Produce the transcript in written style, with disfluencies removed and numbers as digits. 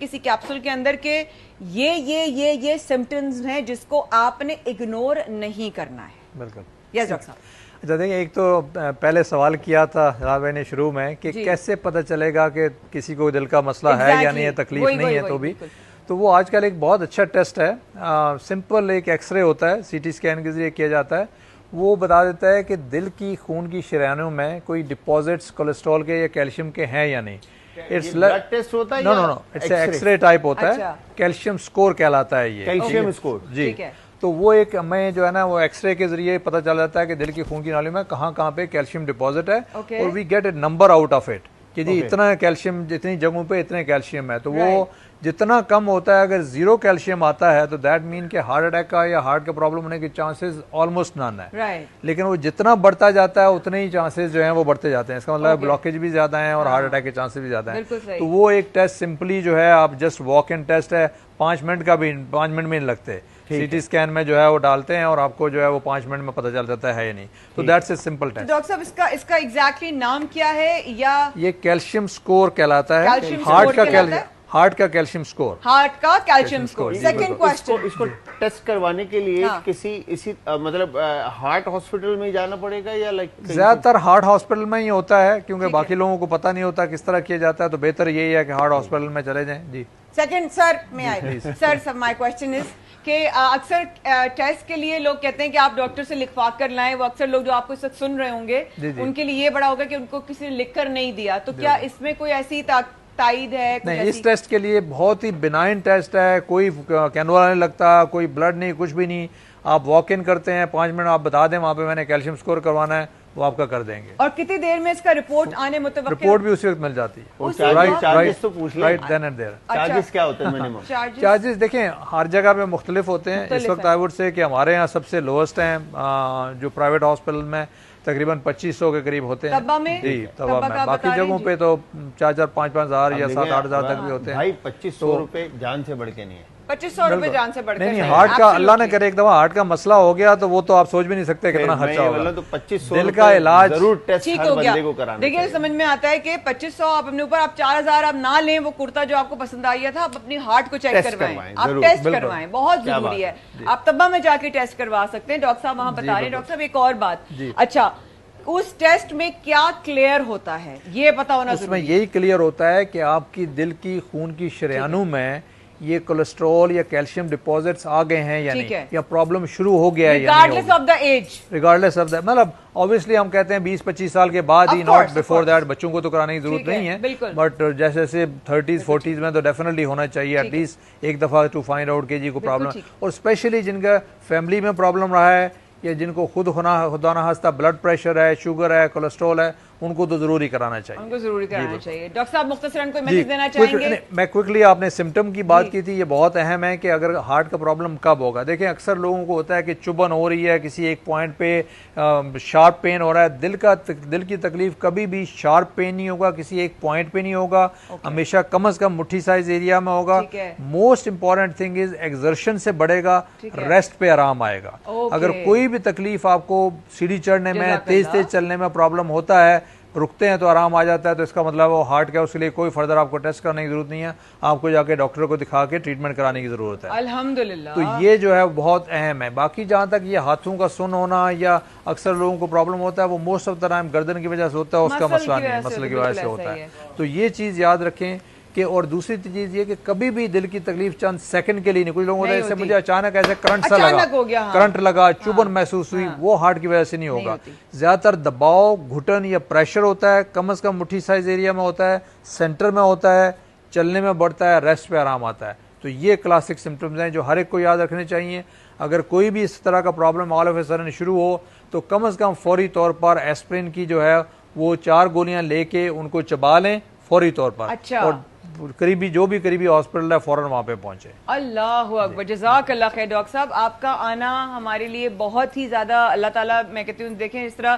کسی کیپسول کے اندر کہ یہ سمپٹمز ہیں جس کو آپ نے اگنور نہیں کرنا ہے. بالکل. یس ڈاکٹر صاحب. دیکھیں ایک تو پہلے سوال کیا تھا جناب نے شروع میں کہ کیسے پتہ چلے گا کہ کسی کو دل کا مسئلہ ہے یا نہیں ہے, تکلیف نہیں ہے. تو بھی تو وہ آج کل ایک بہت اچھا ٹیسٹ ہے, سمپل ایک ایکس رے ہوتا ہے, سی ٹی اسکین کے ذریعے کیا جاتا ہے. وہ بتا دیتا ہے کہ دل کی خون کی شریانوں میں کوئی ڈپازٹس کولیسٹرول کے یا کیلشیم کے ہیں یا نہیں. بلڈ ٹیسٹ ہوتا ہے؟ نو اٹس ایکس رے ٹائپ ہوتا ہے, کیلشیم اسکور کہلاتا ہے یہ. کیلشیم اسکور جی. تو وہ ایک ہمیں جو ہے نا وہ ایکس رے کے ذریعے پتہ چل جاتا ہے کہ دل کی خون کی نالیوں میں کہاں کہاں پہ کیلشیم ڈپازٹ ہے, اور we get a number out of it کہ جی اتنا کیلشیم, جتنی جگہوں پہ اتنے کیلشیم ہے. تو وہ جتنا کم ہوتا ہے, اگر زیرو کیلشیم آتا ہے تو دیٹ مین کہ ہارٹ اٹیک کا یا ہارٹ کا پرابلم ہونے کے چانسز آلموسٹ نان ہے. لیکن وہ جتنا بڑھتا جاتا ہے اتنے ہی چانسز جو ہیں وہ بڑھتے جاتے ہیں. اس کا مطلب بلاکیج بھی زیادہ ہیں اور ہارٹ اٹیک کے چانسز بھی زیادہ ہیں. تو وہ ایک ٹیسٹ سمپلی جو ہے آپ جسٹ واک ان ٹیسٹ ہے, 5 منٹ میں نہیں لگتے. سی ٹی اسکین میں جو ہے وہ ڈالتے ہیں اور آپ کو جو ہے وہ 5 منٹ میں پتہ چل جاتا ہے یا نہیں. تو that's a simple test. Doctor صاحب اس کا ایگزیکٹلی نام کیا ہے؟ یا یہ کیلشیم اسکور کہلاتا ہے, ہارٹ کا کیلشیم اسکور. ہارٹ کا کیلشیم اسکور. سیکنڈ کوسچن, اس کو ٹیسٹ کروانے کے لیے اسی مطلب ہارٹ ہاسپٹل میں جانا پڑے گا یا زیادہ تر ہارٹ ہاسپٹل میں ہی ہوتا ہے, کیونکہ باقی لوگوں کو پتہ نہیں ہوتا کس طرح کیا جاتا ہے. تو بہتر یہی ہے کہ ہارٹ ہاسپٹل میں چلے جائیں. جی سیکنڈ سر میں آئی سر مائی کوسچن از کہ اکثر ٹیسٹ کے لیے لوگ کہتے ہیں کہ آپ ڈاکٹر سے لکھوا کر لائیں. وہ اکثر لوگ جو آپ کو اس وقت سن رہے ہوں گے ان کے لیے یہ بڑا ہوگا کہ ان کو کسی نے لکھ کر نہیں دیا. تو کیا اس میں کوئی ایسی تائید ہے؟ نہیں, اس ٹیسٹ کے لیے بہت ہی بنائن ٹیسٹ ہے, کوئی کینولا نہیں لگتا, کوئی بلڈ نہیں, کچھ بھی نہیں. آپ واک ان کرتے ہیں, 5 منٹ آپ بتا دیں وہاں پہ میں نے کیلشیم اسکور کروانا ہے, وہ آپ کا کر دیں گے. اور کتنی دیر میں اس کا رپورٹ آنے متوقع؟ رپورٹ بھی اسی وقت مل جاتی ہے. Right then and there. Charges کیا ہوتے ہیں منیمم؟ چارجز دیکھیں ہر جگہ پہ مختلف ہوتے ہیں. اس وقت آئی وڈ سے کہ ہمارے یہاں سب سے لوئسٹ ہیں جو پرائیویٹ ہاسپٹل میں تقریباً 2500 کے قریب ہوتے ہیں. طبہ میں؟ جی طبہ میں. باقی جگہوں پہ تو 4-5 ہزار یا 7-8 ہزار تک بھی ہوتے ہیں. بھائی 2500 روپے جان سے بڑھ کے نہیں ہے. 2500 روپے جان سے بڑھ کے نہیں. ہارٹ کا اللہ نہ کرے ایک دفعہ ہارٹ کا مسئلہ ہو گیا تو وہ تو آپ سوچ بھی نہیں سکتے کتنا خرچہ ہوگا. تو 2500 دل کا علاج ضرور ٹیسٹ ٹھیک ہر ہو گیا. بندے کو کرانا. دیکھیے سمجھ میں آتا ہے کہ 2500 آپ اپنے اوپر, آپ 4000 آپ نہ لیں. وہ کرتا جو آپ کو پسند آیا تھا, آپ اپنی ہارٹ کو چیک کروائیں, آپ ٹیسٹ کروائیں, بہت ضروری ہے. آپ طبہ میں جا کے ٹیسٹ کروا سکتے ہیں. ڈاکٹر صاحب وہاں بتا رہے ہیں. ڈاکٹر صاحب ایک اور بات, اچھا اس ٹیسٹ میں کیا کلیئر ہوتا ہے یہ پتا ہونا ضروری ہے. اس میں یہی کلیئر ہوتا ہے کہ آپ کی دل کی خون کی شریانوں میں یہ کولیسٹرول یا کیلشیم ڈپازٹس آ گئے ہیں یا نہیں, یا پرابلم شروع ہو گیا ہے یا نہیں. Regardless of the age, regardless of the, مطلب obviously ہم کہتے ہیں 20-25 سال کے بعد ہی, ناٹ بیفور دیٹ. بچوں کو تو کرانے کی ضرورت نہیں ہے, بٹ جیسے 30s-40s میں تو ڈیفینیٹلی ہونا چاہیے ایٹ لیسٹ ایک دفعہ ٹو فائنڈ آؤٹ کہ جی کو پرابلم. اور اسپیشلی جن کا فیملی میں پرابلم رہا ہے یا جن کو خدا نہ خواستہ بلڈ پریشر ہے, شوگر ہے, کولیسٹرول ہے, ان کو تو ضروری کرانا چاہیے. ان کو ضروری کرانا چاہیے. ڈاکٹر صاحب مختصراً کوئی میسج دینا چاہیں گے؟ میں کوئکلی, آپ نے سمٹم کی بات کی تھی, یہ بہت اہم ہے کہ اگر ہارٹ کا پرابلم کب ہوگا. دیکھیں اکثر لوگوں کو ہوتا ہے کہ چبھن ہو رہی ہے کسی ایک پوائنٹ پہ, شارپ پین ہو رہا ہے. دل کی تکلیف کبھی بھی شارپ پین نہیں ہوگا, کسی ایک پوائنٹ پہ نہیں ہوگا, ہمیشہ کم از کم مٹھی سائز ایریا میں ہوگا. Most important thing is exertion سے بڑھے گا, ریسٹ پہ آرام آئے گا. اگر کوئی بھی تکلیف آپ کو سیڑھی چڑھنے میں, تیز چلنے میں پرابلم ہوتا ہے, رکتے ہیں تو آرام آ جاتا ہے, تو اس کا مطلب وہ ہارٹ کا, اس کے لیے کوئی فردر آپ کو ٹیسٹ کرنے کی ضرورت نہیں ہے, آپ کو جا کے ڈاکٹر کو دکھا کے ٹریٹمنٹ کرانے کی ضرورت ہے. الحمدللہ. تو یہ جو ہے بہت اہم ہے. باقی جہاں تک یہ ہاتھوں کا سن ہونا یا اکثر لوگوں کو پرابلم ہوتا ہے, وہ موسٹ آف دا ٹائم گردن کی وجہ سے ہوتا ہے, اس کا مسئلہ نہیں, مسئلے کی وجہ سے ہوتا ہے. تو یہ چیز یاد رکھیں کہ, اور دوسری چیز یہ کہ کبھی بھی دل کی تکلیف چند سیکنڈ کے لیے نہیں. کچھ لوگوں ہوتا ہے جیسے مجھے اچانک ایسے کرنٹ لگا, چبھن محسوس ہوئی, وہ ہارٹ کی وجہ سے نہیں ہوگا. زیادہ تر دباؤ, گھٹن یا پریشر ہوتا ہے, کم از کم مٹھی سائز ایریا میں ہوتا ہے, سینٹر میں ہوتا ہے, چلنے میں بڑھتا ہے, ریسٹ پہ آرام آتا ہے. تو یہ کلاسک سمٹمز ہیں جو ہر ایک کو یاد رکھنے چاہیے. اگر کوئی بھی اس طرح کا problem all of a sudden شروع ہو تو کم از کم فوری طور پر ایسپرین کی جو ہے وہ 4 گولیاں لے کے ان کو چبا لیں فوری طور پر. اور قریبی جو بھی قریبی ہاسپٹل ہے فوراً وہاں پہ پہنچے. اللہ اکبر, جزاک اللہ خیر. ڈاکٹر صاحب آپ کا آنا ہمارے لیے بہت ہی زیادہ, اللہ تعالیٰ میں کہتی ہوں دیکھیں اس طرح